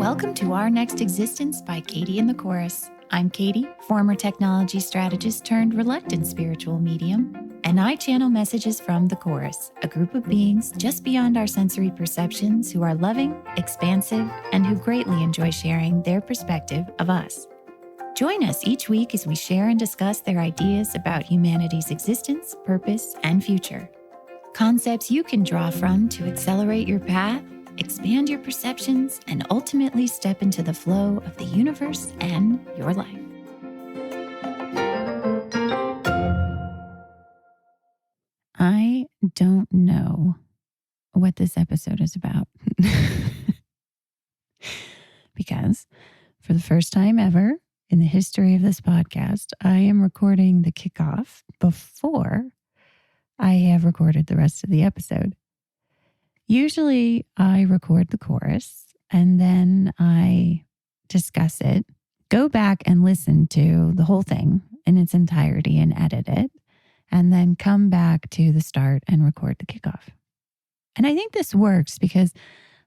Welcome to Our Next Existence by Katie and the Chorus. I'm Katie, former technology strategist turned reluctant spiritual medium, and I channel messages from the Chorus, a group of beings just beyond our sensory perceptions who are loving, expansive, and who greatly enjoy sharing their perspective of us. Join us each week as we share and discuss their ideas about humanity's existence, purpose, and future. Concepts you can draw from to accelerate your path, expand your perceptions, and ultimately step into the flow of the universe and your life. I don't know what this episode is about. Because for the first time ever in the history of this podcast, I am recording the kickoff before I have recorded the rest of the episode. Usually I record the chorus and then I discuss it, go back and listen to the whole thing in its entirety and edit it, and then come back to the start and record the kickoff. And I think this works because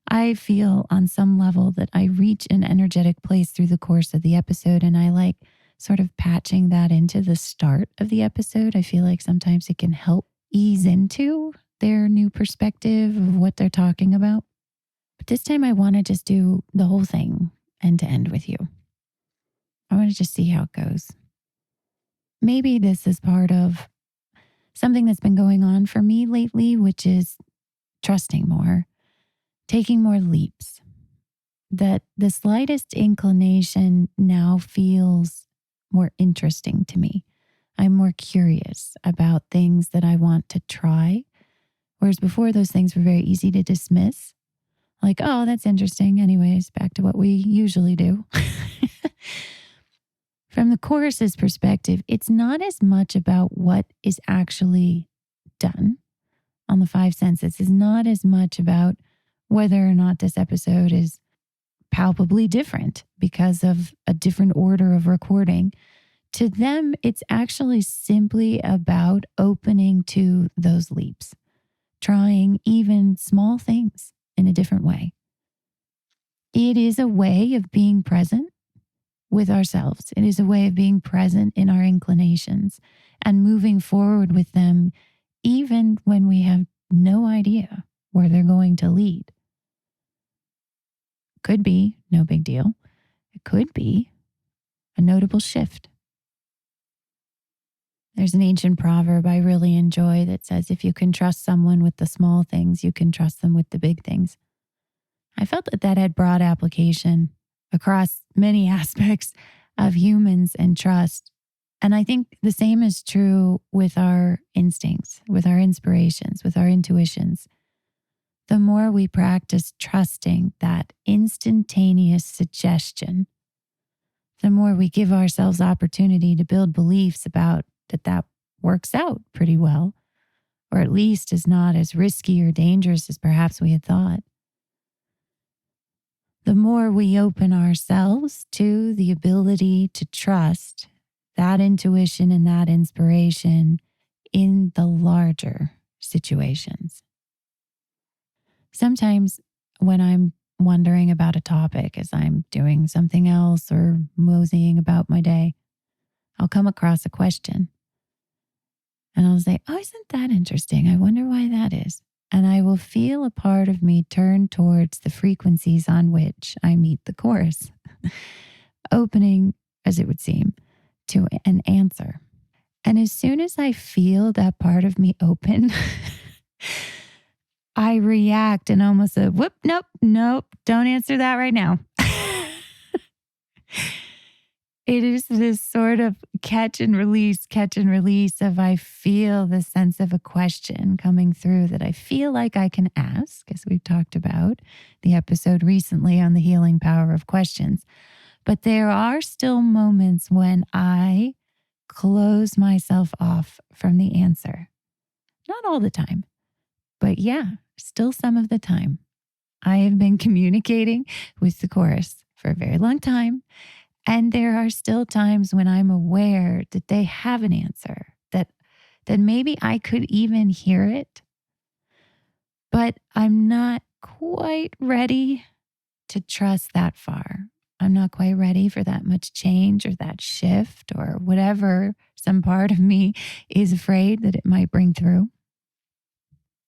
I feel on some level that I reach an energetic place through the course of the episode, and I like sort of patching that into the start of the episode. I feel like sometimes it can help ease into their new perspective of what they're talking about. But this time I want to just do the whole thing end to end with you. I want to just see how it goes. Maybe this is part of something that's been going on for me lately, which is trusting more, taking more leaps. That the slightest inclination now feels more interesting to me. I'm more curious about things that I want to try. Whereas before, those things were very easy to dismiss. Like, oh, that's interesting. Anyways, back to what we usually do. From the chorus's perspective, it's not as much about what is actually done on the five senses. It's not as much about whether or not this episode is palpably different because of a different order of recording. To them, it's actually simply about opening to those leaps. Trying even small things in a different way. It is a way of being present with ourselves. It is a way of being present in our inclinations and moving forward with them, even when we have no idea where they're going to lead. Could be no big deal. It could be a notable shift. There's an ancient proverb I really enjoy that says, if you can trust someone with the small things, you can trust them with the big things. I felt that that had broad application across many aspects of humans and trust. And I think the same is true with our instincts, with our inspirations, with our intuitions. The more we practice trusting that instantaneous suggestion, the more we give ourselves opportunity to build beliefs about that works out pretty well, or at least is not as risky or dangerous as perhaps we had thought. The more we open ourselves to the ability to trust that intuition and that inspiration in the larger situations. Sometimes when I'm wondering about a topic as I'm doing something else or moseying about my day, I'll come across a question. And I'll say, oh, isn't that interesting? I wonder why that is. And I will feel a part of me turn towards the frequencies on which I meet the chorus, opening, as it would seem, to an answer. And as soon as I feel that part of me open, I react and almost say, whoop, nope, don't answer that right now. It is this sort of catch and release of I feel the sense of a question coming through that I feel like I can ask, as we've talked about the episode recently on the healing power of questions. But there are still moments when I close myself off from the answer. Not all the time, but yeah, still some of the time. I have been communicating with the chorus for a very long time. And there are still times when I'm aware that they have an answer, that maybe I could even hear it, but I'm not quite ready to trust that far. I'm not quite ready for that much change or that shift or whatever some part of me is afraid that it might bring through.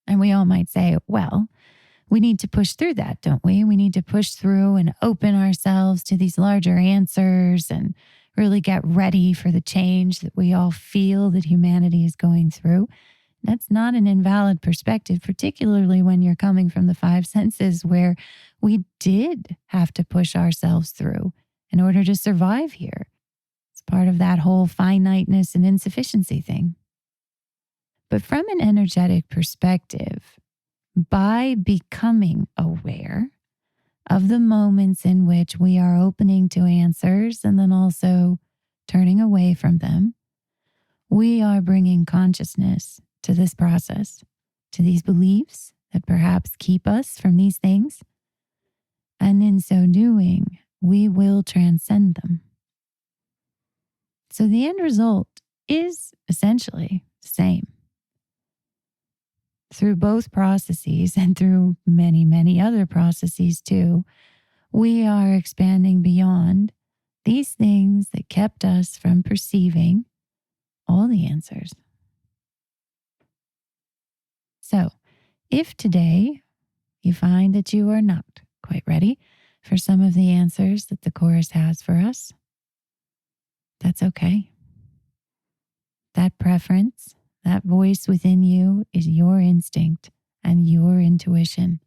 And we all might say, well, we need to push through that, don't we? We need to push through and open ourselves to these larger answers and really get ready for the change that we all feel that humanity is going through. That's not an invalid perspective, particularly when you're coming from the five senses where we did have to push ourselves through in order to survive here. It's part of that whole finiteness and insufficiency thing. But from an energetic perspective, by becoming aware of the moments in which we are opening to answers and then also turning away from them, we are bringing consciousness to this process, to these beliefs that perhaps keep us from these things. And in so doing, we will transcend them. So the end result is essentially the same. Through both processes and through many, many other processes too, we are expanding beyond these things that kept us from perceiving all the answers. So, if today you find that you are not quite ready for some of the answers that the Course has for us, that's okay. That preference, that voice within you is your instinct and your intuition.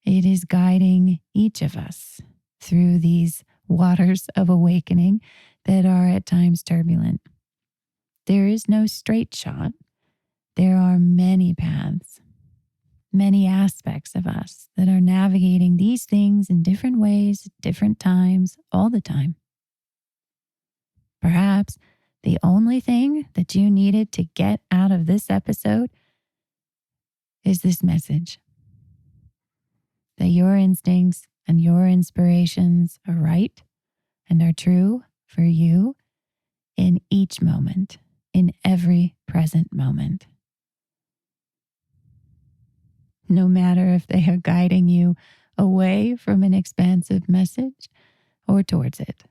It is guiding each of us through these waters of awakening that are at times turbulent. There is no straight shot. There are many paths, many aspects of us that are navigating these things in different ways, at different times, all the time. Perhaps the only thing that you needed to get out of this episode is this message that your instincts and your inspirations are right and are true for you in each moment, in every present moment. No matter if they are guiding you away from an expansive message or towards it,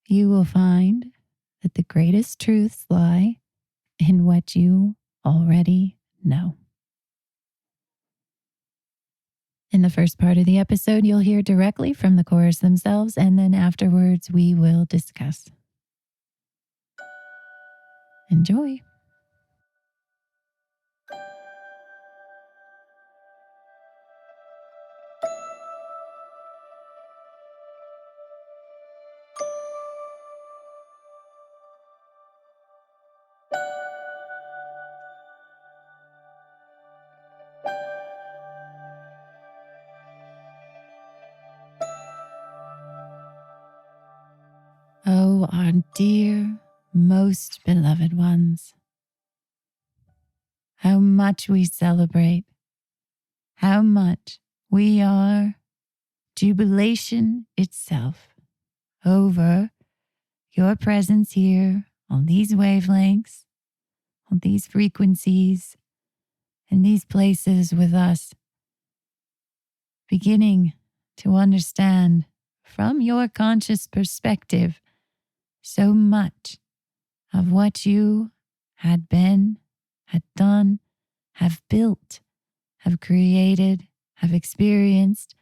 you will find that the greatest truths lie in what you already know. In the first part of the episode, you'll hear directly from the Course themselves, and then afterwards we will discuss. Enjoy. Oh, our dear, most beloved ones, how much we celebrate, how much we are jubilation itself over your presence here on these wavelengths, on these frequencies, in these places with us, beginning to understand from your conscious perspective so much of what you had been, had done, have built, have created, have experienced,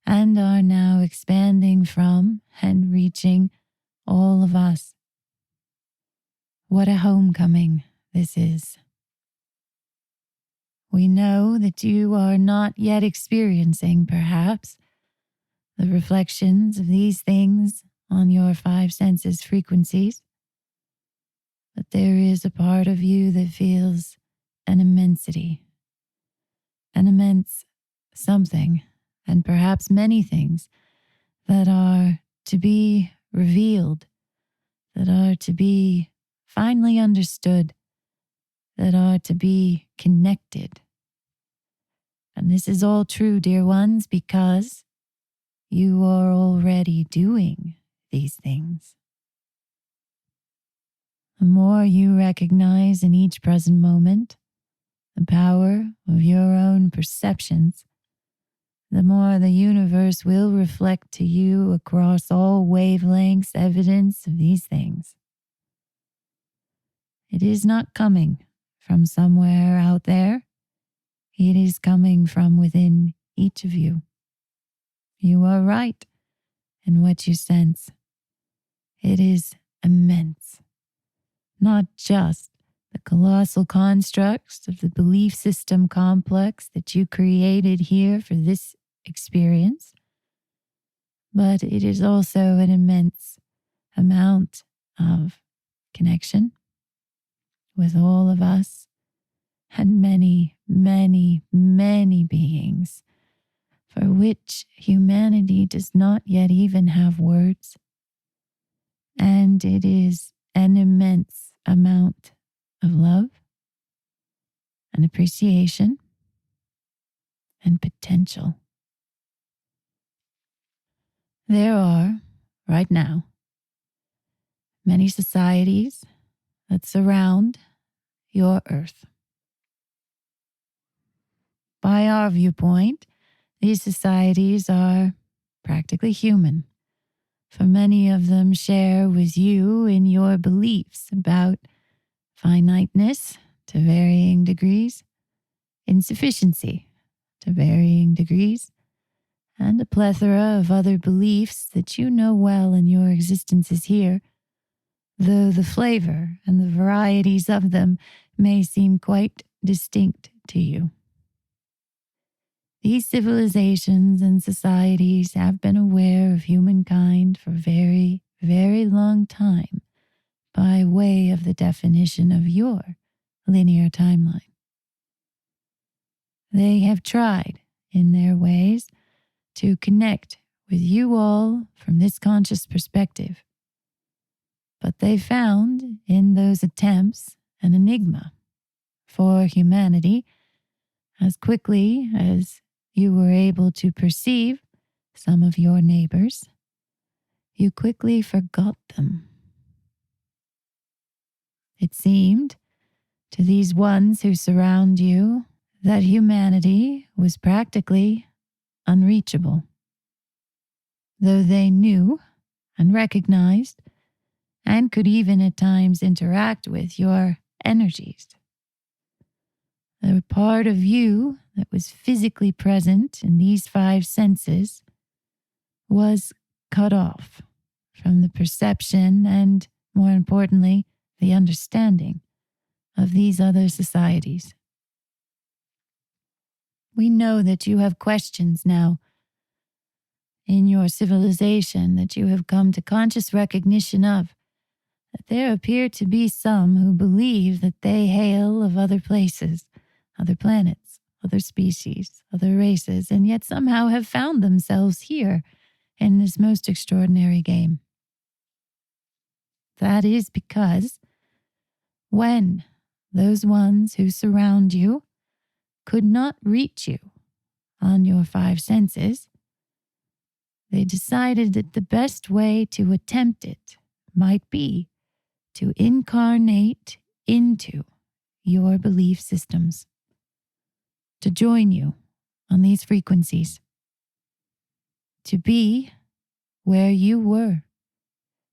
and are now expanding from and reaching all of us. What a homecoming this is. We know that you are not yet experiencing, perhaps, the reflections of these things on your five senses frequencies, but there is a part of you that feels an immensity, an immense something, and perhaps many things that are to be revealed, that are to be finally understood, that are to be connected. And this is all true, dear ones, because you are already doing these things. The more you recognize in each present moment the power of your own perceptions, the more the universe will reflect to you across all wavelengths evidence of these things. It is not coming from somewhere out there. It is coming from within each of you. You are right in what you sense. It is immense. Not just the colossal constructs of the belief system complex that you created here for this experience, but it is also an immense amount of connection with all of us and many, many, many beings for which humanity does not yet even have words. And it is an immense amount of love and appreciation and potential. There are, right now, many societies that surround your earth. By our viewpoint, these societies are practically human, for many of them share with you in your beliefs about finiteness to varying degrees, insufficiency to varying degrees, and a plethora of other beliefs that you know well in your existences here, though the flavor and the varieties of them may seem quite distinct to you. These civilizations and societies have been aware of humankind for a very, very long time by way of the definition of your linear timeline. They have tried, in their ways, to connect with you all from this conscious perspective. But they found in those attempts an enigma for humanity as quickly as you were able to perceive some of your neighbors. You quickly forgot them. It seemed to these ones who surround you that humanity was practically unreachable, though they knew and recognized and could even at times interact with your energies. The part of you that was physically present in these five senses was cut off from the perception and, more importantly, the understanding of these other societies. We know that you have questions now in your civilization that you have come to conscious recognition of, that there appear to be some who believe that they hail of other places, other planets, other species, other races, and yet somehow have found themselves here in this most extraordinary game. That is because when those ones who surround you could not reach you on your five senses, they decided that the best way to attempt it might be to incarnate into your belief systems, to join you on these frequencies, to be where you were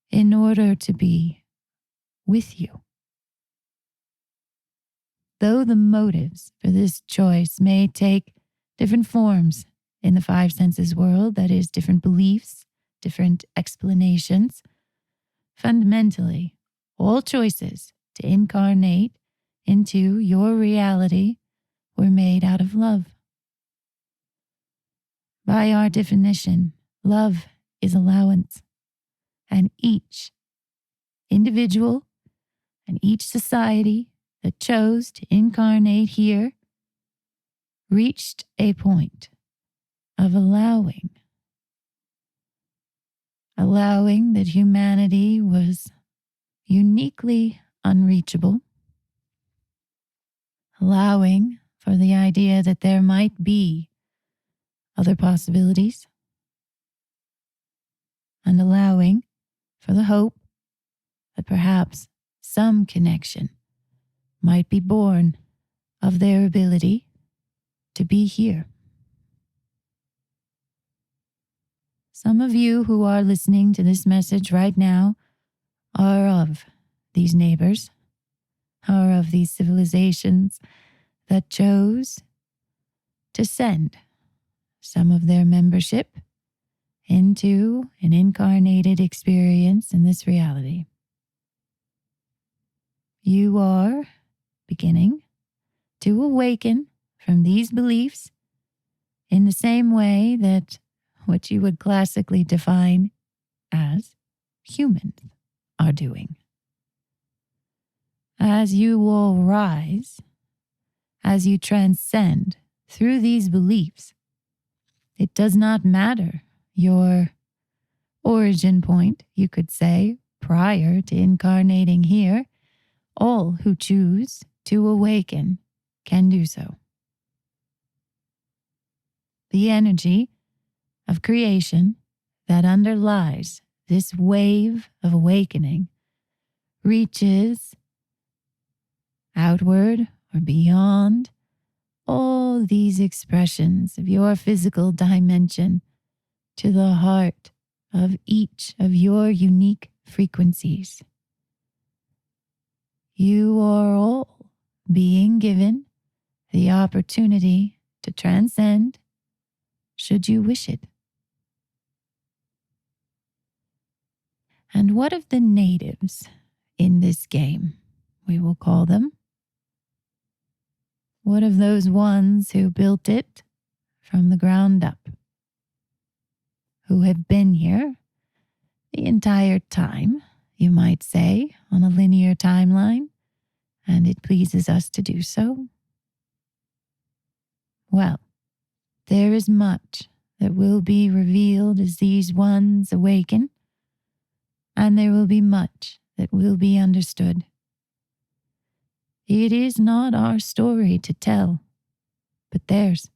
in order to be with you. Though the motives for this choice may take different forms in the five senses world, that is, different beliefs, different explanations, fundamentally, all choices to incarnate into your reality were made out of love. By our definition, love is allowance, and each individual and each society that chose to incarnate here reached a point of allowing that humanity was uniquely unreachable, allowing for the idea that there might be other possibilities, and allowing for the hope that perhaps some connection might be born of their ability to be here. Some of you who are listening to this message right now are of these neighbors, are of these civilizations that chose to send some of their membership into an incarnated experience in this reality. You are beginning to awaken from these beliefs in the same way that what you would classically define as humans are doing. As you will rise, as you transcend through these beliefs, it does not matter your origin point, you could say, prior to incarnating here. All who choose to awaken can do so. The energy of creation that underlies this wave of awakening reaches outward or beyond all these expressions of your physical dimension to the heart of each of your unique frequencies. You are all being given the opportunity to transcend should you wish it. And what of the natives in this game, we will call them? What of those ones who built it from the ground up, who have been here the entire time, you might say, on a linear timeline, and it pleases us to do so? Well, there is much that will be revealed as these ones awaken, and there will be much that will be understood. It is not our story to tell, but theirs.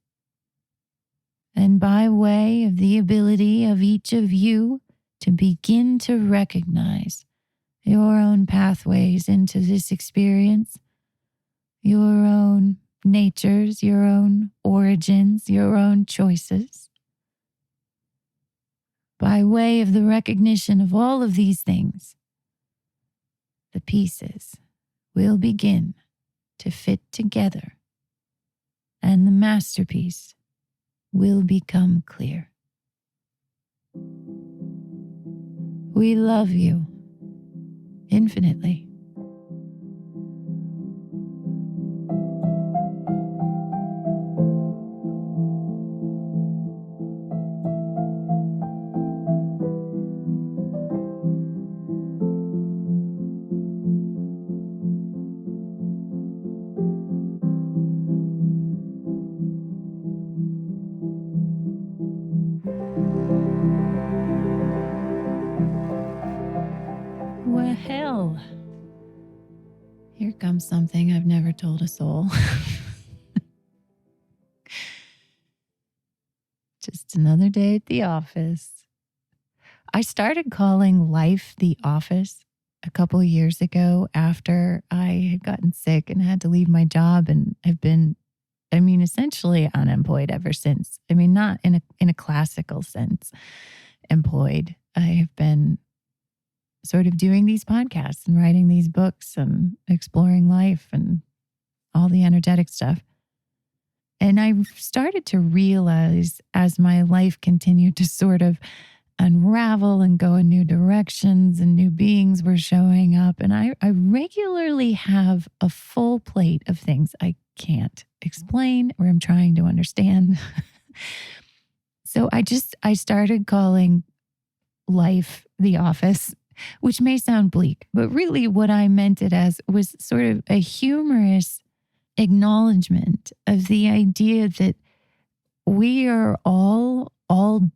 And by way of the ability of each of you to begin to recognize your own pathways into this experience, your own natures, your own origins, your own choices, by way of the recognition of all of these things, the pieces will begin to fit together, and the masterpiece will become clear. We love you infinitely. Well, hell, here comes something I've never told a soul. Just another day at the office. I started calling life the office a couple of years ago after I had gotten sick and had to leave my job, and have been, essentially unemployed ever since. Not in a classical sense employed. I have been sort of doing these podcasts and writing these books and exploring life and all the energetic stuff. And I started to realize as my life continued to sort of unravel and go in new directions and new beings were showing up. And I regularly have a full plate of things I can't explain or I'm trying to understand. So I started calling life the office, which may sound bleak, but really what I meant it as was sort of a humorous acknowledgement of the idea that we are all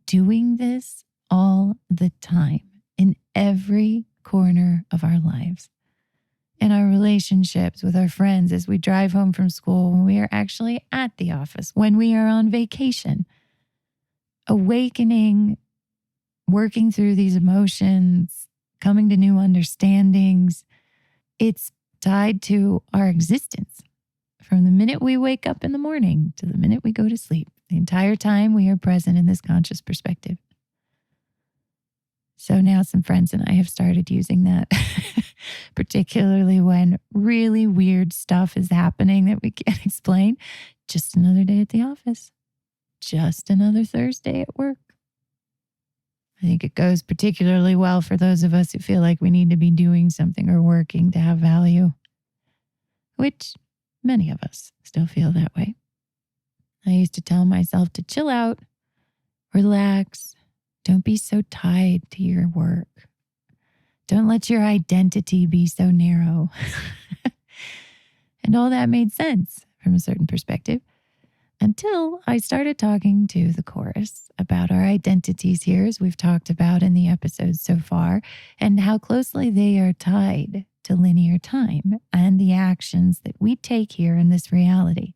doing this all the time in every corner of our lives, in our relationships with our friends, as we drive home from school, when we are actually at the office, when we are on vacation, awakening, working through these emotions, coming to new understandings. It's tied to our existence. From the minute we wake up in the morning to the minute we go to sleep, the entire time we are present in this conscious perspective. So now some friends and I have started using that, particularly when really weird stuff is happening that we can't explain. Just another day at the office. Just another Thursday at work. I think it goes particularly well for those of us who feel like we need to be doing something or working to have value, which many of us still feel that way. I used to tell myself to chill out, relax, don't be so tied to your work. Don't let your identity be so narrow. And all that made sense from a certain perspective until I started talking to the chorus about our identities here, as we've talked about in the episodes so far, and how closely they are tied to linear time and the actions that we take here in this reality.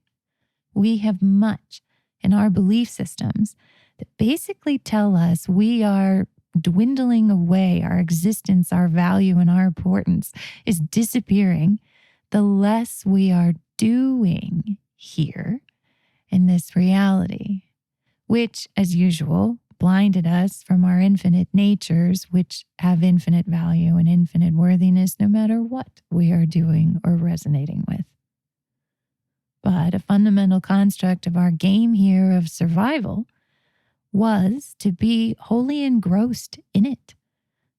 We have much in our belief systems that basically tell us we are dwindling away, our existence, our value, and our importance is disappearing the less we are doing here in this reality, which, as usual, blinded us from our infinite natures, which have infinite value and infinite worthiness no matter what we are doing or resonating with. But a fundamental construct of our game here of survival was to be wholly engrossed in it,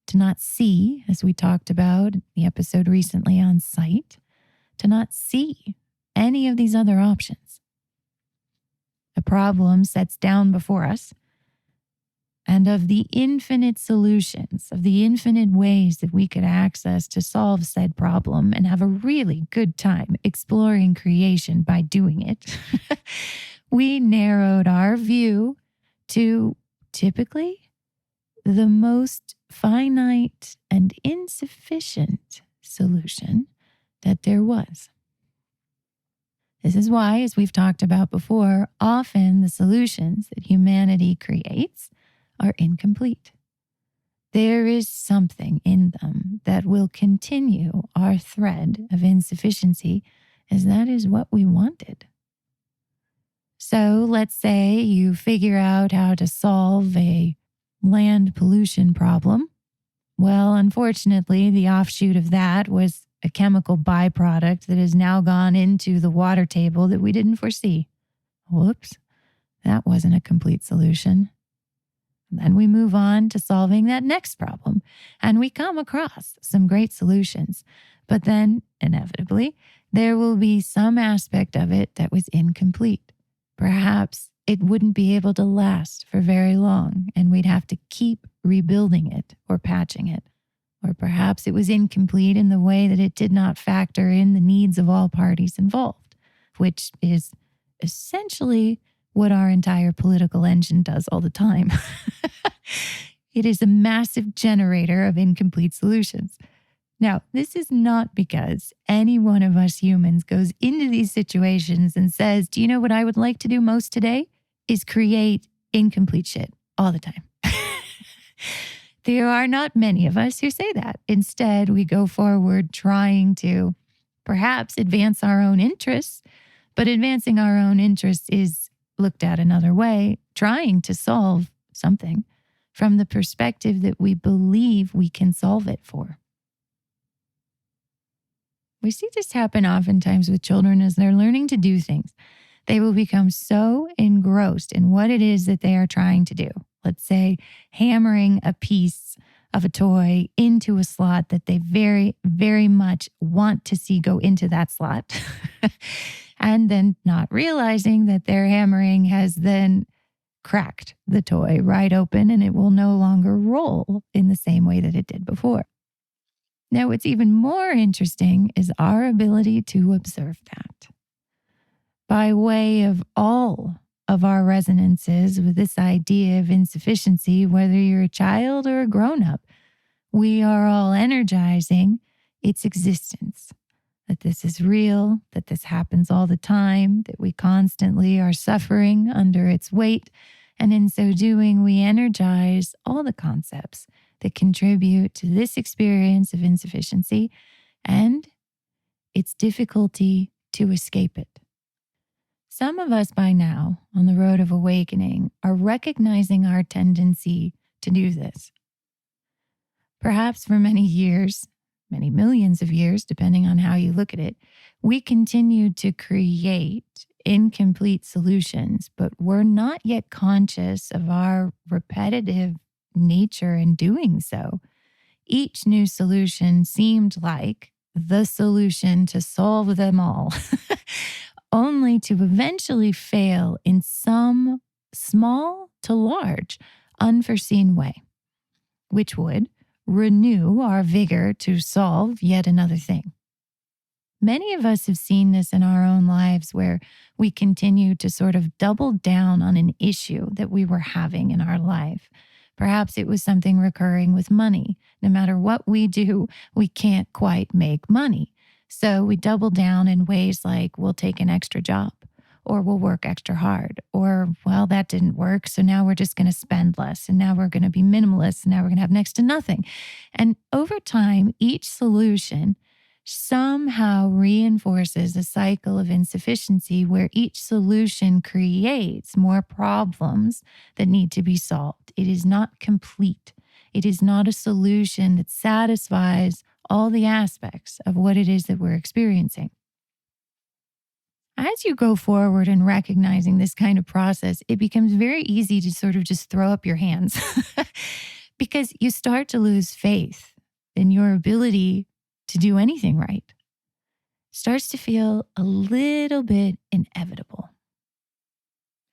to not see, as we talked about in the episode recently on sight, to not see any of these other options. A problem sets down before us, and of the infinite solutions, of the infinite ways that we could access to solve said problem and have a really good time exploring creation by doing it, we narrowed our view to typically the most finite and insufficient solution that there was. This is why, as we've talked about before, often the solutions that humanity creates are incomplete. There is something in them that will continue our thread of insufficiency, as that is what we wanted. So let's say you figure out how to solve a land pollution problem. Well, unfortunately, the offshoot of that was a chemical byproduct that has now gone into the water table that we didn't foresee. Whoops, that wasn't a complete solution. And then we move on to solving that next problem, and we come across some great solutions. But then, inevitably, there will be some aspect of it that was incomplete. Perhaps it wouldn't be able to last for very long, and we'd have to keep rebuilding it or patching it. Or perhaps it was incomplete in the way that it did not factor in the needs of all parties involved, which is essentially what our entire political engine does all the time. It is a massive generator of incomplete solutions. Now, this is not because any one of us humans goes into these situations and says, do you know what I would like to do most today? Is create incomplete shit all the time. There are not many of us who say that. Instead, we go forward trying to perhaps advance our own interests, but advancing our own interests is looked at another way, trying to solve something from the perspective that we believe we can solve it for. We see this happen oftentimes with children as they're learning to do things. They will become so engrossed in what it is that they are trying to do. Let's say hammering a piece of a toy into a slot that they very, very much want to see go into that slot. And then not realizing that their hammering has then cracked the toy right open and it will no longer roll in the same way that it did before. Now, what's even more interesting is our ability to observe that. By way of all of our resonances with this idea of insufficiency, whether you're a child or a grown-up, we are all energizing its existence. That this is real, that this happens all the time, that we constantly are suffering under its weight, and in so doing, we energize all the concepts that contribute to this experience of insufficiency and its difficulty to escape it. Some of us by now, on the road of awakening, are recognizing our tendency to do this. Perhaps for many years, many millions of years, depending on how you look at it, we continued to create incomplete solutions, but we're not yet conscious of our repetitive nature in doing so. Each new solution seemed like the solution to solve them all, only to eventually fail in some small to large, unforeseen way, which would renew our vigor to solve yet another thing. Many of us have seen this in our own lives where we continue to sort of double down on an issue that we were having in our life. Perhaps it was something recurring with money. No matter what we do, we can't quite make money. So we double down in ways like we'll take an extra job or we'll work extra hard or, well, that didn't work. So now we're just going to spend less and now we're going to be minimalist and now we're going to have next to nothing. And over time, each solution somehow reinforces a cycle of insufficiency where each solution creates more problems that need to be solved. It is not complete. It is not a solution that satisfies all the aspects of what it is that we're experiencing. As you go forward in recognizing this kind of process, it becomes very easy to sort of just throw up your hands because you start to lose faith in your ability to do anything right. It starts to feel a little bit inevitable.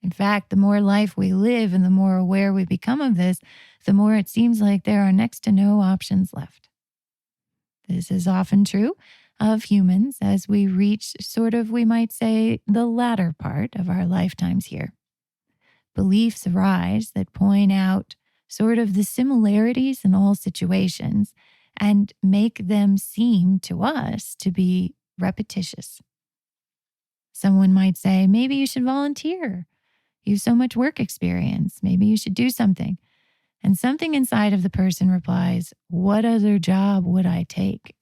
In fact, the more life we live and the more aware we become of this, the more it seems like there are next to no options left. This is often true of humans as we reach sort of, we might say, the latter part of our lifetimes here. Beliefs arise that point out sort of the similarities in all situations and make them seem to us to be repetitious. Someone might say, maybe you should volunteer. You have so much work experience. Maybe you should do something. And something inside of the person replies, what other job would I take?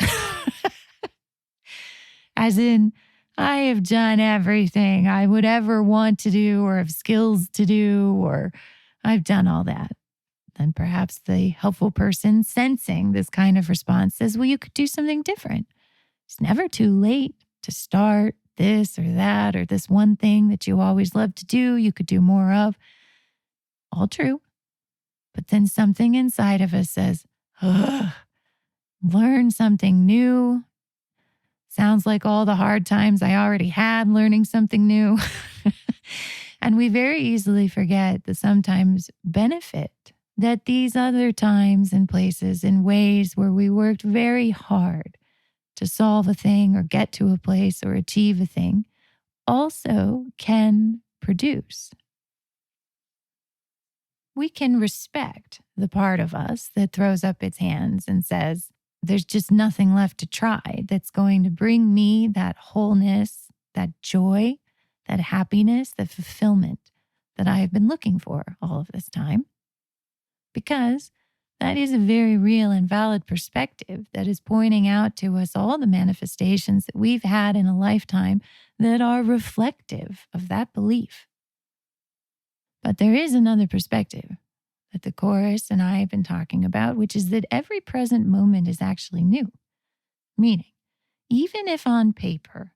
As in, I have done everything I would ever want to do or have skills to do, or I've done all that. Then perhaps the helpful person sensing this kind of response says, well, you could do something different. It's never too late to start this or that or this one thing that you always love to do, you could do more of. All true. But then something inside of us says, ugh, learn something new. Sounds like all the hard times I already had learning something new. And we very easily forget the sometimes benefit that these other times and places in ways where we worked very hard to solve a thing or get to a place or achieve a thing also can produce. We can respect the part of us that throws up its hands and says, there's just nothing left to try that's going to bring me that wholeness, that joy, that happiness, that fulfillment that I have been looking for all of this time. Because that is a very real and valid perspective that is pointing out to us all the manifestations that we've had in a lifetime that are reflective of that belief. But there is another perspective that the chorus and I have been talking about, which is that every present moment is actually new. Meaning, even if on paper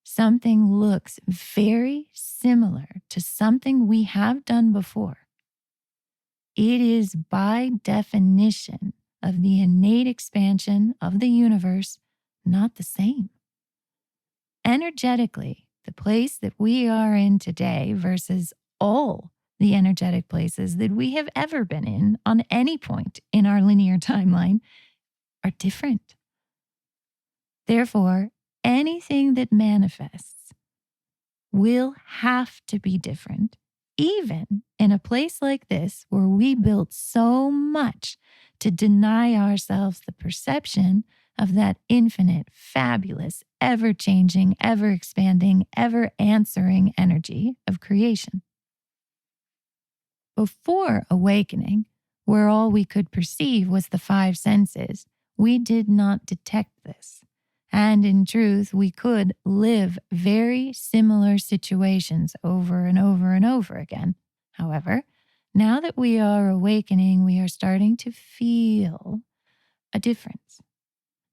something looks very similar to something we have done before, it is by definition of the innate expansion of the universe not the same. Energetically, the place that we are in today versus all the energetic places that we have ever been in on any point in our linear timeline are different. Therefore, anything that manifests will have to be different, even in a place like this where we built so much to deny ourselves the perception of that infinite, fabulous, ever-changing, ever-expanding, ever-answering energy of creation. Before awakening, where all we could perceive was the five senses, we did not detect this. And in truth, we could live very similar situations over and over and over again. However, now that we are awakening, we are starting to feel a difference.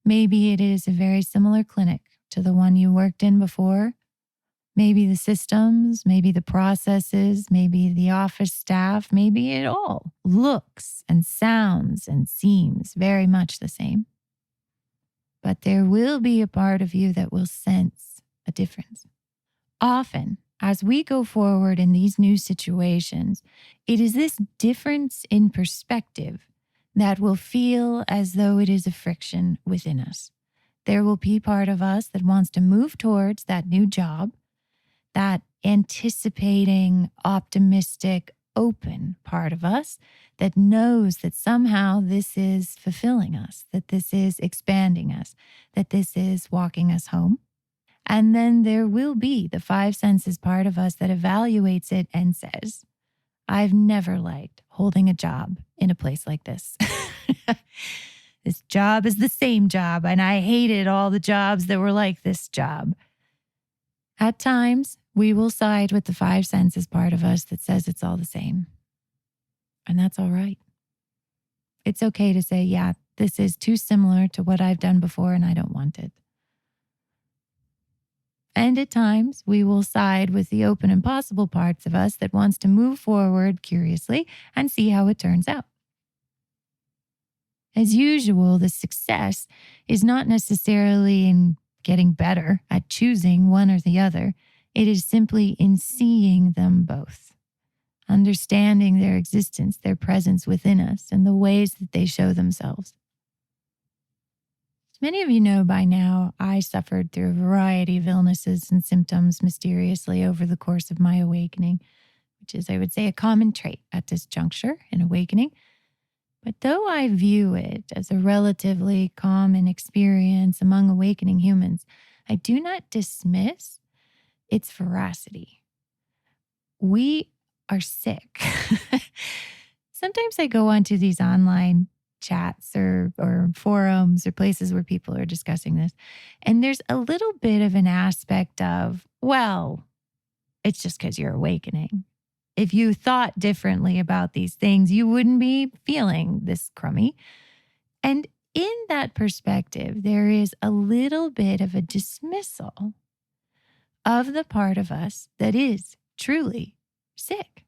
Maybe it is a very similar clinic to the one you worked in before. Maybe the systems, maybe the processes, maybe the office staff, maybe it all looks and sounds and seems very much the same. But there will be a part of you that will sense a difference. Often, as we go forward in these new situations, it is this difference in perspective that will feel as though it is a friction within us. There will be part of us that wants to move towards that new job, that anticipating, optimistic, open part of us that knows that somehow this is fulfilling us, that this is expanding us, that this is walking us home. And then there will be the five senses part of us that evaluates it and says, I've never liked holding a job in a place like this. This job is the same job, and I hated all the jobs that were like this job. At times, we will side with the five senses part of us that says it's all the same. And that's all right. It's okay to say, yeah, this is too similar to what I've done before and I don't want it. And at times, we will side with the open and possible parts of us that wants to move forward curiously and see how it turns out. As usual, the success is not necessarily in getting better at choosing one or the other. It is simply in seeing them both, understanding their existence, their presence within us, and the ways that they show themselves. As many of you know by now, I suffered through a variety of illnesses and symptoms mysteriously over the course of my awakening, which is, I would say, a common trait at this juncture in awakening. But though I view it as a relatively common experience among awakening humans, I do not dismiss its veracity. We are sick. Sometimes I go onto these online chats or forums or places where people are discussing this, and there's a little bit of an aspect of, well, it's just because you're awakening. If you thought differently about these things, you wouldn't be feeling this crummy. And in that perspective, there is a little bit of a dismissal of the part of us that is truly sick.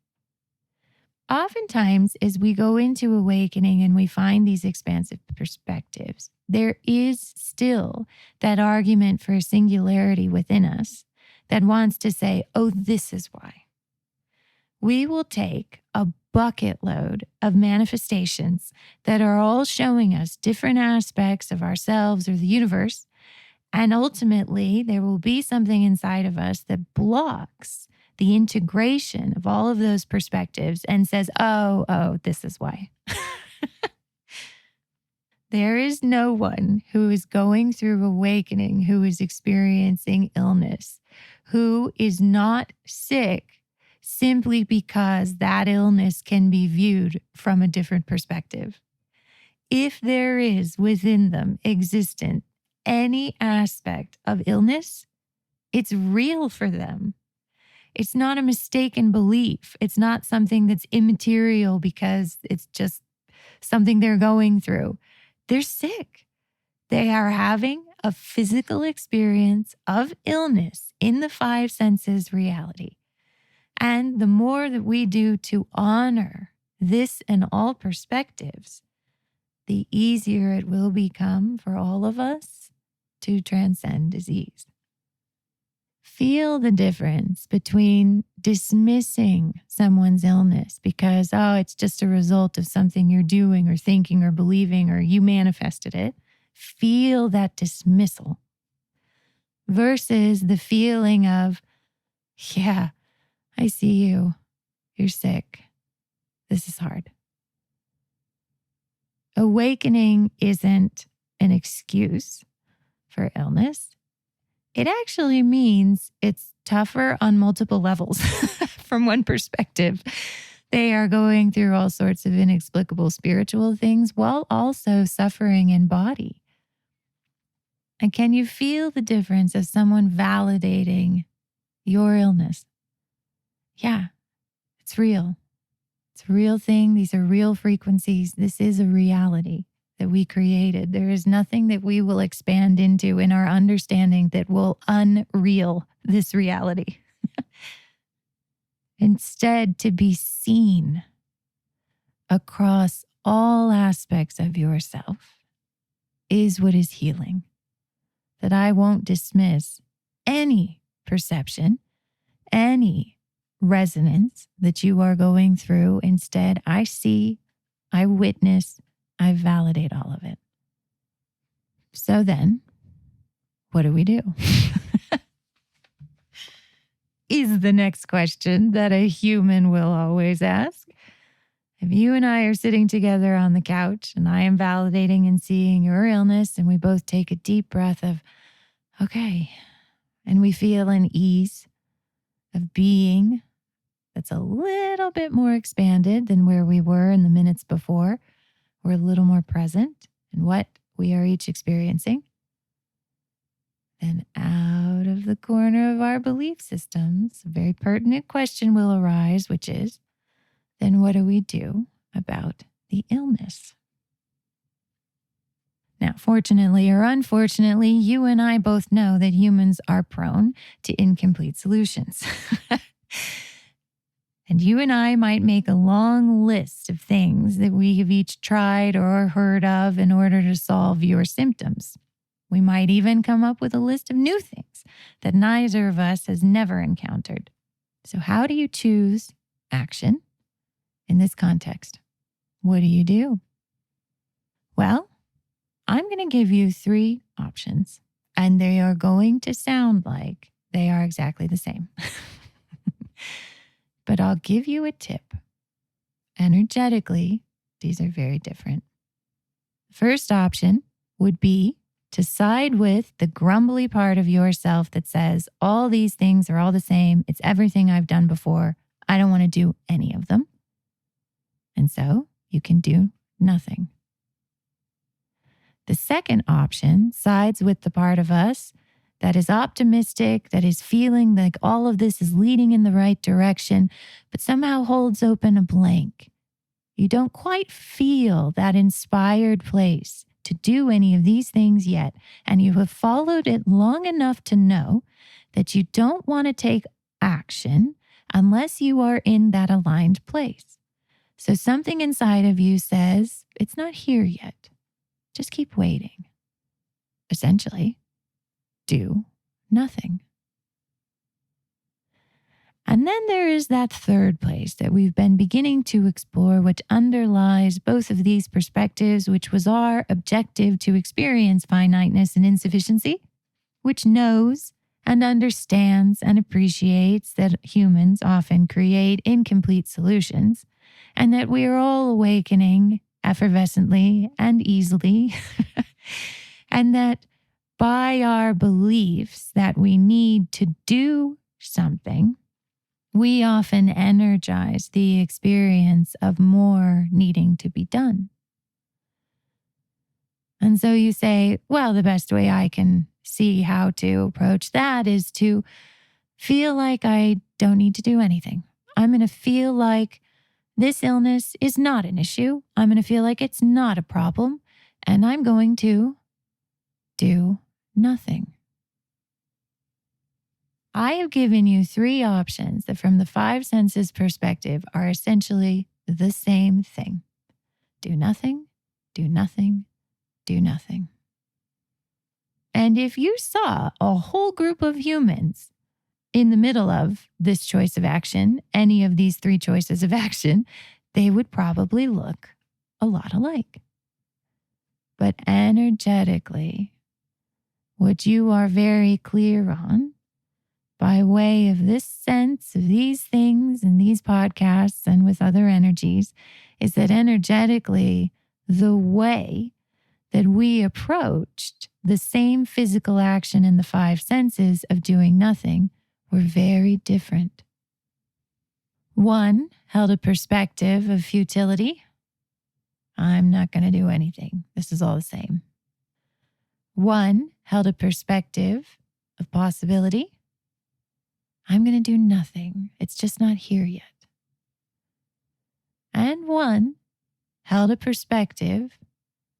Oftentimes, as we go into awakening and we find these expansive perspectives, there is still that argument for a singularity within us that wants to say, oh, this is why. We will take a bucket load of manifestations that are all showing us different aspects of ourselves or the universe. And ultimately, there will be something inside of us that blocks the integration of all of those perspectives and says, oh, this is why. There is no one who is going through awakening, who is experiencing illness, who is not sick simply because that illness can be viewed from a different perspective. If there is within them existent any aspect of illness, it's real for them. It's not a mistaken belief. It's not something that's immaterial because it's just something they're going through. They're sick. They are having a physical experience of illness in the five senses reality. And the more that we do to honor this in all perspectives, the easier it will become for all of us to transcend disease. Feel the difference between dismissing someone's illness because, oh, it's just a result of something you're doing or thinking or believing or you manifested it. Feel that dismissal versus the feeling of, yeah, I see you. You're sick. This is hard. Awakening isn't an excuse for illness. It actually means it's tougher on multiple levels. From one perspective, they are going through all sorts of inexplicable spiritual things while also suffering in body. And can you feel the difference of someone validating your illness? Yeah, it's real. It's a real thing. These are real frequencies. This is a reality. that we created. There is nothing that we will expand into in our understanding that will unreal this reality. Instead, to be seen across all aspects of yourself is what is healing. That I won't dismiss any perception, any resonance that you are going through. Instead, I see, I witness, I validate all of it. So then, what do we do? Is the next question that a human will always ask. If you and I are sitting together on the couch and I am validating and seeing your illness, and we both take a deep breath of, okay, and we feel an ease of being that's a little bit more expanded than where we were in the minutes before. We're a little more present in what we are each experiencing. Then out of the corner of our belief systems, a very pertinent question will arise, which is, then what do we do about the illness? Now, fortunately or unfortunately, you and I both know that humans are prone to incomplete solutions. And you and I might make a long list of things that we have each tried or heard of in order to solve your symptoms. We might even come up with a list of new things that neither of us has never encountered. So how do you choose action in this context? What do? Well, I'm going to give you 3 options, and they are going to sound like they are exactly the same. But I'll give you a tip. Energetically, these are very different. First option would be to side with the grumbly part of yourself that says, all these things are all the same. It's everything I've done before. I don't want to do any of them. And so you can do nothing. The second option sides with the part of us that is optimistic, that is feeling like all of this is leading in the right direction, but somehow holds open a blank. You don't quite feel that inspired place to do any of these things yet, and you have followed it long enough to know that you don't want to take action unless you are in that aligned place. So something inside of you says, it's not here yet. Just keep waiting. Essentially, do nothing. And then there is that third place that we've been beginning to explore, which underlies both of these perspectives, which was our objective to experience finiteness and insufficiency, which knows and understands and appreciates that humans often create incomplete solutions, and that we are all awakening effervescently and easily, and that by our beliefs that we need to do something, we often energize the experience of more needing to be done. And so you say, well, the best way I can see how to approach that is to feel like I don't need to do anything. I'm going to feel like this illness is not an issue. I'm going to feel like it's not a problem. And I'm going to do nothing. I have given you 3 options that from the 5 senses perspective are essentially the same thing. Do nothing, do nothing, do nothing. And if you saw a whole group of humans in the middle of this choice of action, any of these 3 choices of action, they would probably look a lot alike. But energetically, what you are very clear on by way of this sense of these things and these podcasts and with other energies is that energetically, the way that we approached the same physical action in the 5 senses of doing nothing were very different. One held a perspective of futility. I'm not going to do anything. This is all the same. One held a perspective of possibility. I'm going to do nothing. It's just not here yet. And one held a perspective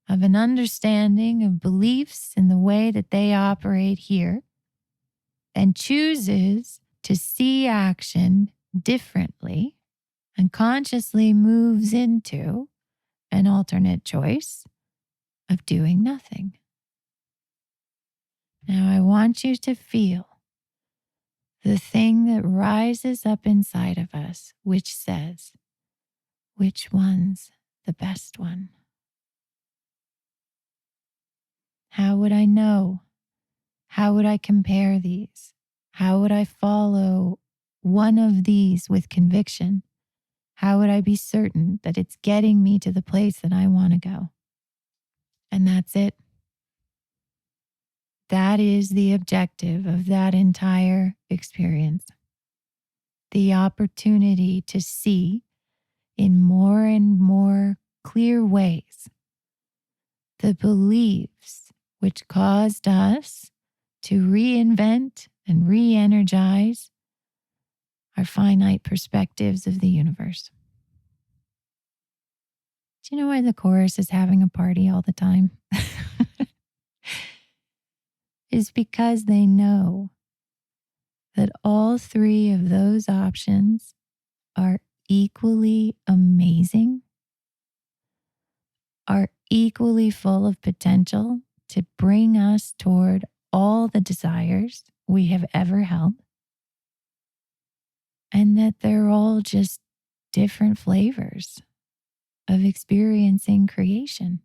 of an understanding of beliefs in the way that they operate here and chooses to see action differently and consciously moves into an alternate choice of doing nothing. Now, I want you to feel the thing that rises up inside of us, which says, which one's the best one? How would I know? How would I compare these? How would I follow one of these with conviction? How would I be certain that it's getting me to the place that I want to go? And that's it. That is the objective of that entire experience. The opportunity to see in more and more clear ways the beliefs which caused us to reinvent and re-energize our finite perspectives of the universe. Do you know why the chorus is having a party all the time? Is because they know that all three of those options are equally amazing, are equally full of potential to bring us toward all the desires we have ever held, and that they're all just different flavors of experiencing creation.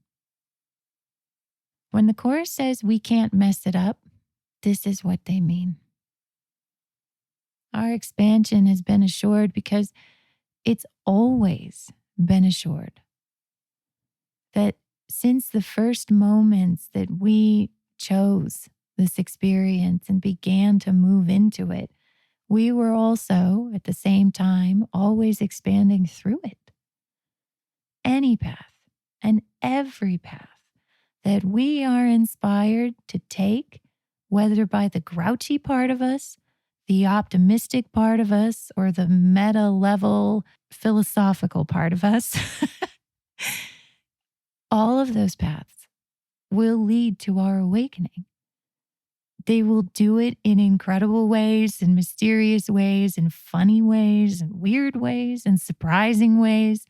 When the Course says we can't mess it up, this is what they mean. Our expansion has been assured because it's always been assured that since the first moments that we chose this experience and began to move into it, we were also at the same time always expanding through it. Any path and every path that we are inspired to take, whether by the grouchy part of us, the optimistic part of us, or the meta level philosophical part of us, all of those paths will lead to our awakening. They will do it in incredible ways, in mysterious ways, in funny ways, in weird ways, in surprising ways.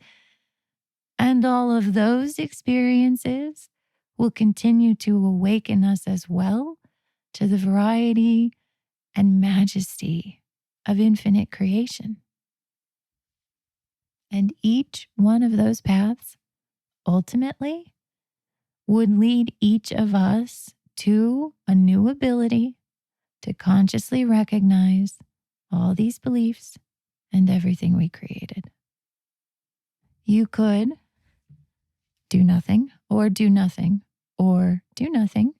And all of those experiences will continue to awaken us as well to the variety and majesty of infinite creation. And each one of those paths ultimately would lead each of us to a new ability to consciously recognize all these beliefs and everything we created. You could do nothing, or do nothing, or do nothing.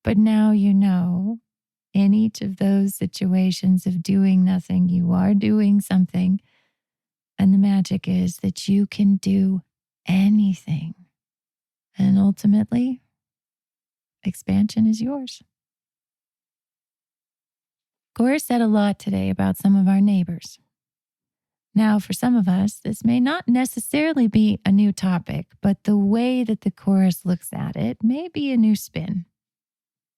But now you know, in each of those situations of doing nothing, you are doing something. And the magic is that you can do anything. And ultimately, expansion is yours. Cora said a lot today about some of our neighbors. Now, for some of us, this may not necessarily be a new topic, but the way that the chorus looks at it may be a new spin.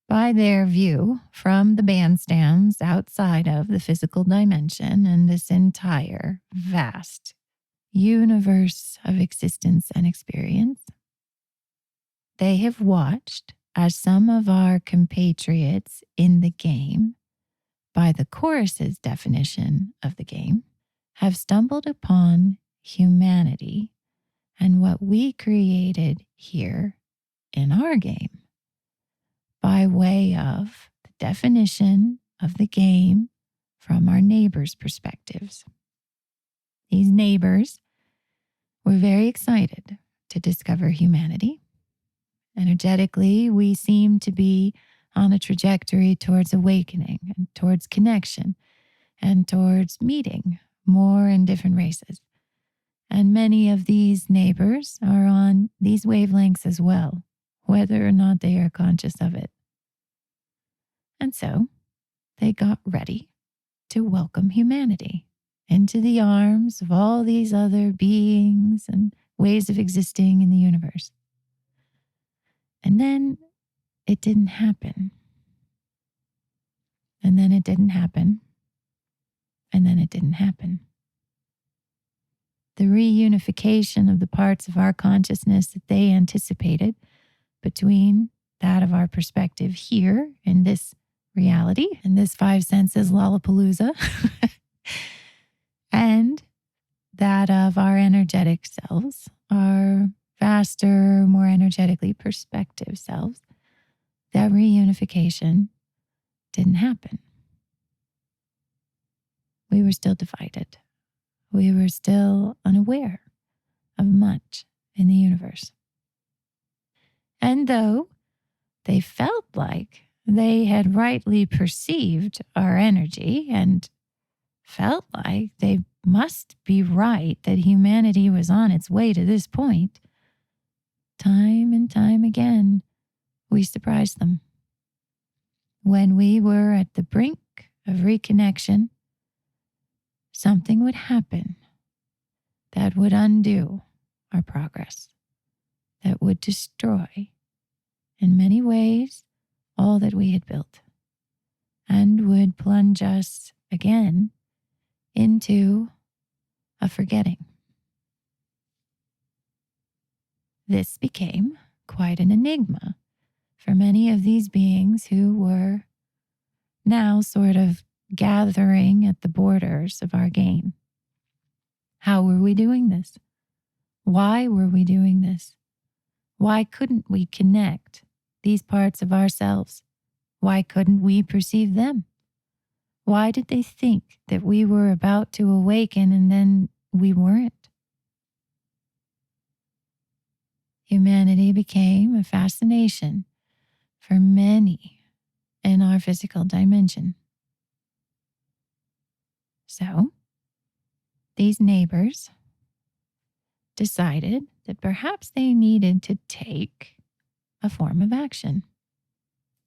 By their view, from the bandstands outside of the physical dimension and this entire vast universe of existence and experience, they have watched as some of our compatriots in the game, by the chorus's definition of the game, have stumbled upon humanity and what we created here in our game by way of the definition of the game from our neighbors' perspectives. These neighbors were very excited to discover humanity. Energetically, we seem to be on a trajectory towards awakening and towards connection and towards meeting more and different races. And many of these neighbors are on these wavelengths as well, whether or not they are conscious of it. And so they got ready to welcome humanity into the arms of all these other beings and ways of existing in the universe. And then it didn't happen. And then it didn't happen. And then it didn't happen. The reunification of the parts of our consciousness that they anticipated between that of our perspective here in this reality, in this five senses Lollapalooza, and that of our energetic selves, our vaster, more energetically perspective selves, that reunification didn't happen. We were still divided. We were still unaware of much in the universe. And though they felt like they had rightly perceived our energy and felt like they must be right that humanity was on its way to this point, time and time again, we surprised them. When we were at the brink of reconnection, something would happen that would undo our progress, that would destroy, in many ways, all that we had built, and would plunge us again into a forgetting. This became quite an enigma for many of these beings who were now sort of gathering at the borders of our game. How were we doing this? Why were we doing this? Why couldn't we connect these parts of ourselves? Why couldn't we perceive them? Why did they think that we were about to awaken and then we weren't? Humanity became a fascination for many in our physical dimension. So, these neighbors decided that perhaps they needed to take a form of action.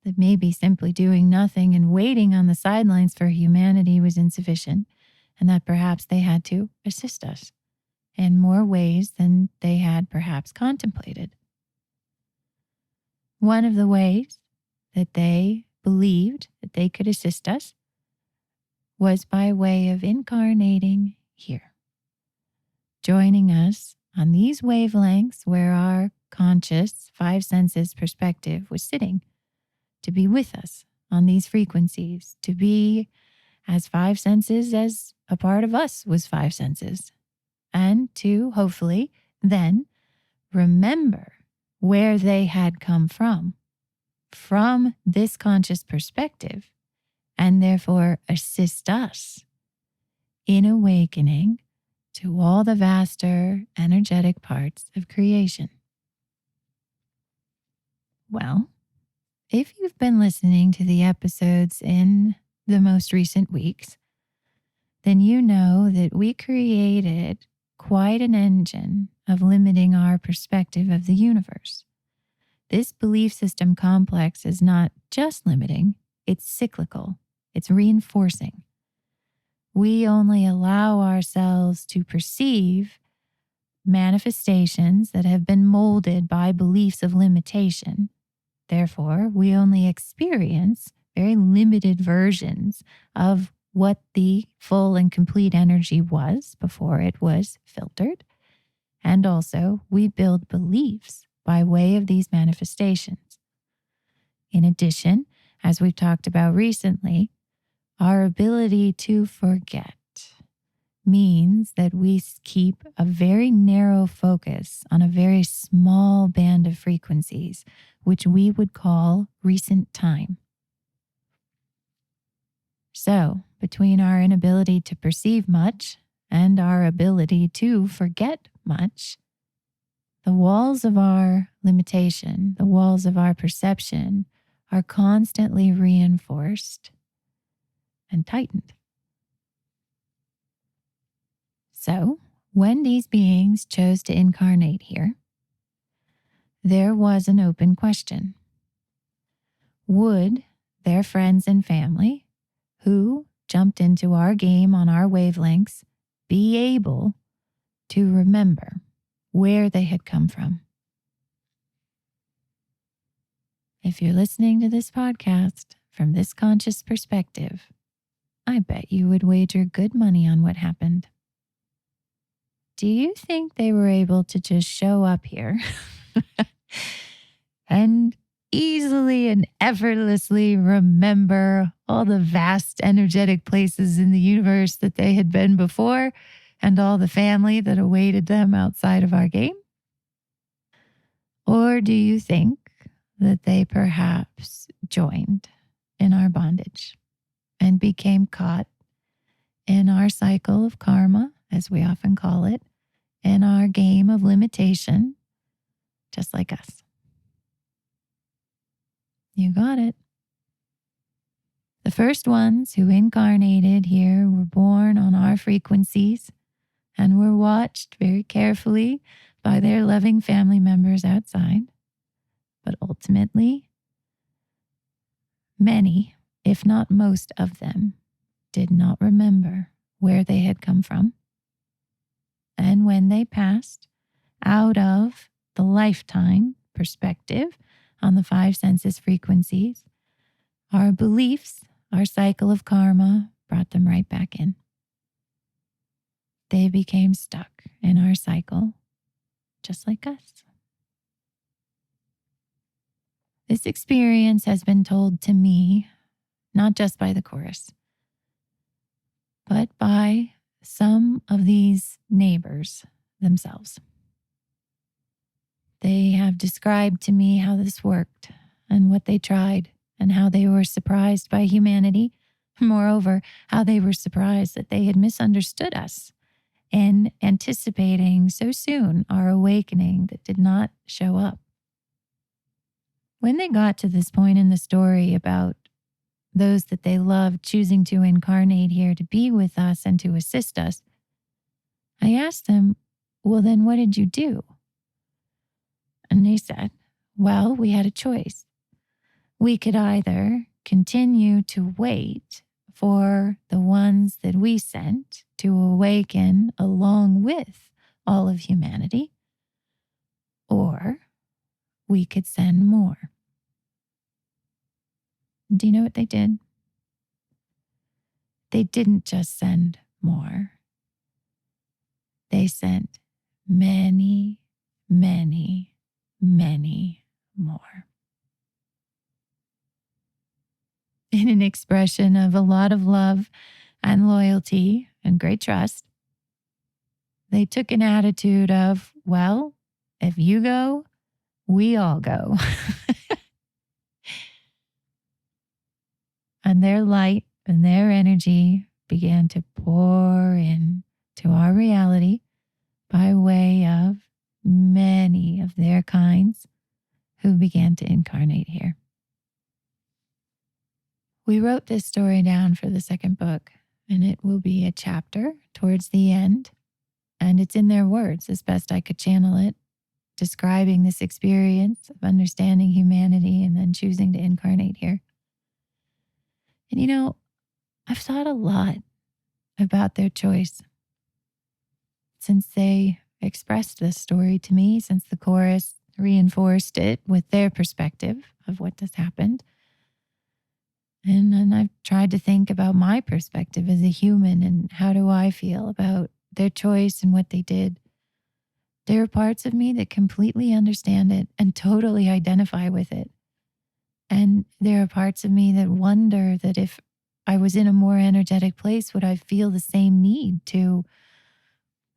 That maybe simply doing nothing and waiting on the sidelines for humanity was insufficient, and that perhaps they had to assist us in more ways than they had perhaps contemplated. One of the ways that they believed that they could assist us was by way of incarnating here, joining us on these wavelengths where our conscious five senses perspective was sitting, to be with us on these frequencies, to be as five senses as a part of us was five senses, and to hopefully then remember where they had come from this conscious perspective, and therefore assist us in awakening to all the vaster energetic parts of creation. Well, if you've been listening to the episodes in the most recent weeks, then you know that we created quite an engine of limiting our perspective of the universe. This belief system complex is not just limiting, it's cyclical, it's reinforcing. We only allow ourselves to perceive manifestations that have been molded by beliefs of limitation. Therefore, we only experience very limited versions of what the full and complete energy was before it was filtered. And also, we build beliefs by way of these manifestations. In addition, as we've talked about recently, our ability to forget means that we keep a very narrow focus on a very small band of frequencies, which we would call recent time. So, between our inability to perceive much and our ability to forget much, the walls of our limitation, the walls of our perception are constantly reinforced and tightened. So, when these beings chose to incarnate here, there was an open question. Would their friends and family, who jumped into our game on our wavelengths, be able to remember where they had come from. If you're listening to this podcast from this conscious perspective, I bet you would wager good money on what happened. Do you think they were able to just show up here and easily and effortlessly remember all the vast energetic places in the universe that they had been before and all the family that awaited them outside of our game? Or do you think that they perhaps joined in our bondage and became caught in our cycle of karma, as we often call it, in our game of limitation, just like us? You got it. The first ones who incarnated here were born on our frequencies and were watched very carefully by their loving family members outside. But ultimately, many, if not most of them, did not remember where they had come from. And when they passed out of the lifetime perspective on the five senses frequencies, our beliefs, our cycle of karma brought them right back in. They became stuck in our cycle, just like us. This experience has been told to me, not just by the chorus, but by some of these neighbors themselves. They have described to me how this worked and what they tried and how they were surprised by humanity. Moreover, how they were surprised that they had misunderstood us in anticipating so soon our awakening that did not show up. When they got to this point in the story about those that they loved choosing to incarnate here to be with us and to assist us, I asked them, well, then what did you do? And they said, well, we had a choice. We could either continue to wait for the ones that we sent to awaken along with all of humanity, or we could send more. Do you know what they did? They didn't just send more. They sent many, many, many more. In an expression of a lot of love and loyalty and great trust, they took an attitude of, well, if you go, we all go. And their light and their energy began to pour in to our reality by way of many of their kinds who began to incarnate here. We wrote this story down for the second book, and it will be a chapter towards the end, and it's in their words as best I could channel it, describing this experience of understanding humanity and then choosing to incarnate here. And you know, I've thought a lot about their choice since they expressed this story to me, since the chorus reinforced it with their perspective of what has happened. And then I've tried to think about my perspective as a human and how do I feel about their choice and what they did. There are parts of me that completely understand it and totally identify with it. And there are parts of me that wonder that if I was in a more energetic place, would I feel the same need to,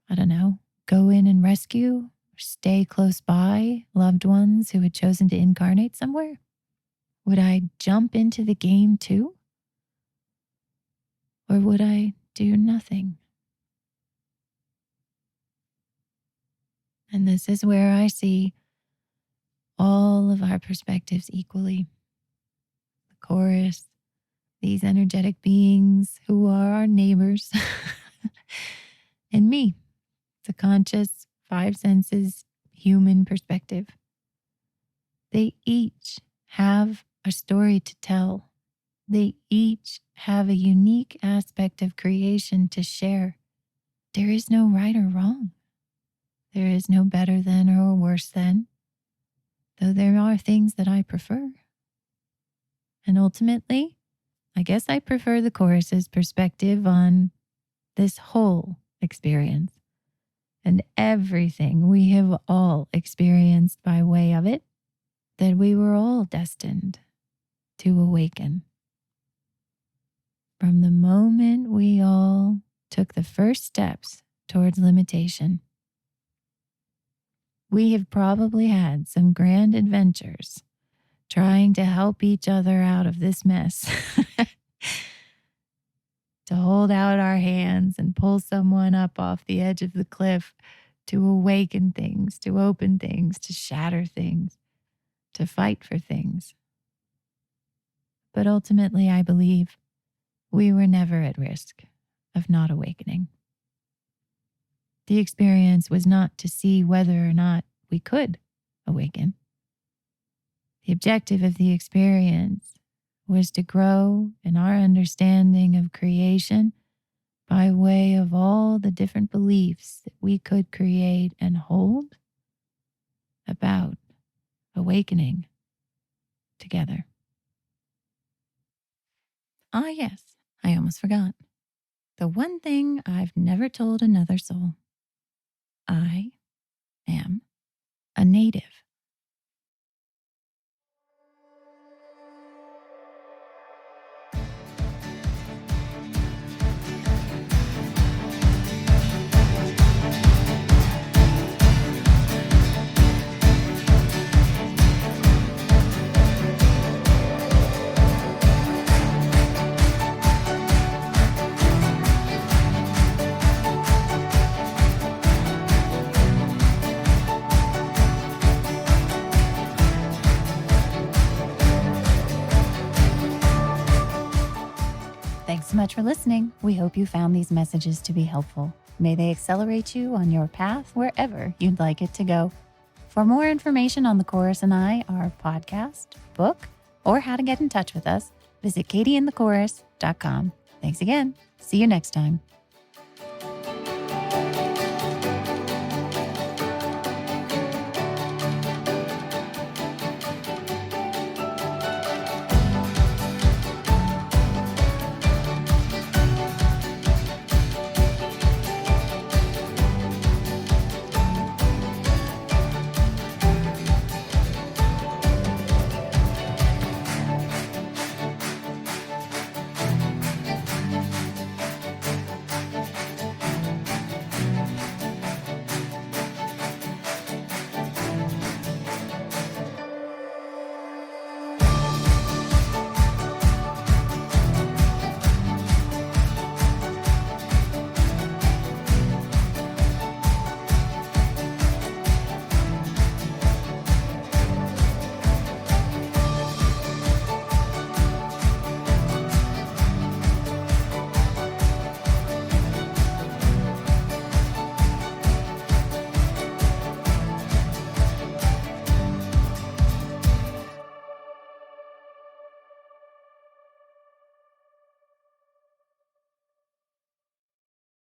I don't know, go in and rescue, or stay close by loved ones who had chosen to incarnate somewhere? Would I jump into the game too? Or would I do nothing? And this is where I see all of our perspectives equally. The chorus, these energetic beings who are our neighbors, and me, the conscious, five senses, human perspective. They each have a story to tell. They each have a unique aspect of creation to share. There is no right or wrong. There is no better than or worse than, though there are things that I prefer. And ultimately, I guess I prefer the chorus's perspective on this whole experience and everything we have all experienced by way of it, that we were all destined to awaken. From the moment we all took the first steps towards limitation, we have probably had some grand adventures trying to help each other out of this mess. To hold out our hands and pull someone up off the edge of the cliff, to awaken things, to open things, to shatter things, to fight for things. But ultimately, I believe we were never at risk of not awakening. The experience was not to see whether or not we could awaken. The objective of the experience was to grow in our understanding of creation by way of all the different beliefs that we could create and hold about awakening together. Ah, yes, I almost forgot. The one thing I've never told another soul. I am a native. Thanks so much for listening. We hope you found these messages to be helpful. May they accelerate you on your path wherever you'd like it to go. For more information on the Chorus and I, our podcast, book, or how to get in touch with us, visit katieandthechorus.com. Thanks again. See you next time.